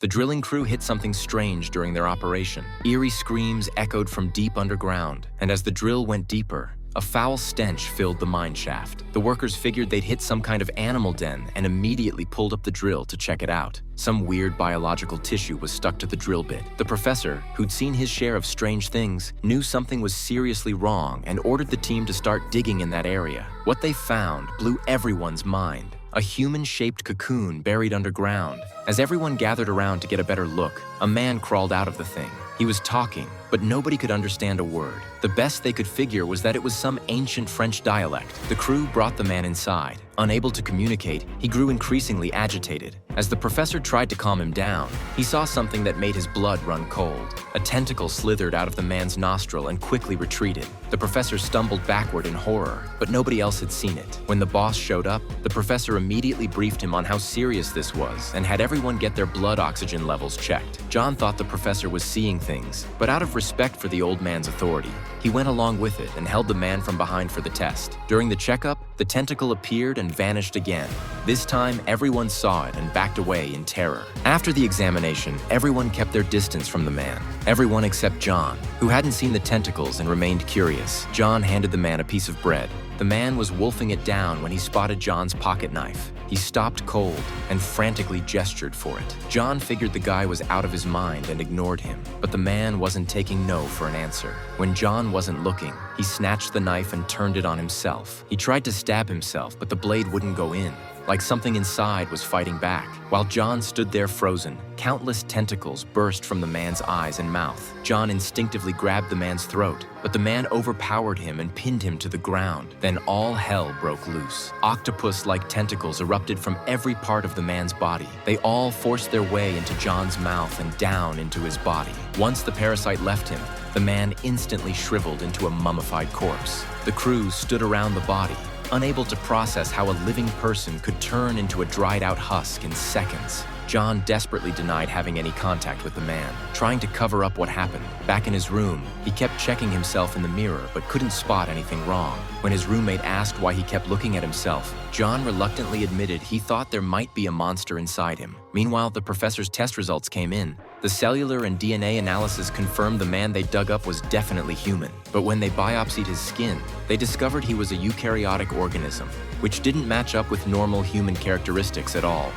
The drilling crew hit something strange during their operation. Eerie screams echoed from deep underground, and as the drill went deeper, a foul stench filled the mine shaft. The workers figured they'd hit some kind of animal den and immediately pulled up the drill to check it out. Some weird biological tissue was stuck to the drill bit. The professor, who'd seen his share of strange things, knew something was seriously wrong and ordered the team to start digging in that area. What they found blew everyone's mind. A human-shaped cocoon buried underground. As everyone gathered around to get a better look, a man crawled out of the thing. He was talking, but nobody could understand a word. The best they could figure was that it was some ancient French dialect. The crew brought the man inside. Unable to communicate, he grew increasingly agitated. As the professor tried to calm him down, he saw something that made his blood run cold. A tentacle slithered out of the man's nostril and quickly retreated. The professor stumbled backward in horror, but nobody else had seen it. When the boss showed up, the professor immediately briefed him on how serious this was and had everyone get their blood oxygen levels checked. John thought the professor was seeing things, but out of respect for the old man's authority, he went along with it and held the man from behind for the test. During the checkup, the tentacle appeared and vanished again. This time, everyone saw it and backed away in terror. After the examination, everyone kept their distance from the man. Everyone except John, who hadn't seen the tentacles and remained curious. John handed the man a piece of bread. The man was wolfing it down when he spotted John's pocket knife. He stopped cold and frantically gestured for it. John figured the guy was out of his mind and ignored him, but the man wasn't taking no for an answer. When John wasn't looking, he snatched the knife and turned it on himself. He tried to stab himself, but the blade wouldn't go in, like something inside was fighting back. While John stood there frozen, countless tentacles burst from the man's eyes and mouth. John instinctively grabbed the man's throat, but the man overpowered him and pinned him to the ground. Then all hell broke loose. Octopus-like tentacles erupted from every part of the man's body. They all forced their way into John's mouth and down into his body. Once the parasite left him, the man instantly shriveled into a mummified corpse. The crew stood around the body, unable to process how a living person could turn into a dried-out husk in seconds. John desperately denied having any contact with the man, trying to cover up what happened. Back in his room, he kept checking himself in the mirror but couldn't spot anything wrong. When his roommate asked why he kept looking at himself, John reluctantly admitted he thought there might be a monster inside him. Meanwhile, the professor's test results came in. The cellular and DNA analysis confirmed the man they dug up was definitely human. But when they biopsied his skin, they discovered he was a eukaryotic organism, which didn't match up with normal human characteristics at all.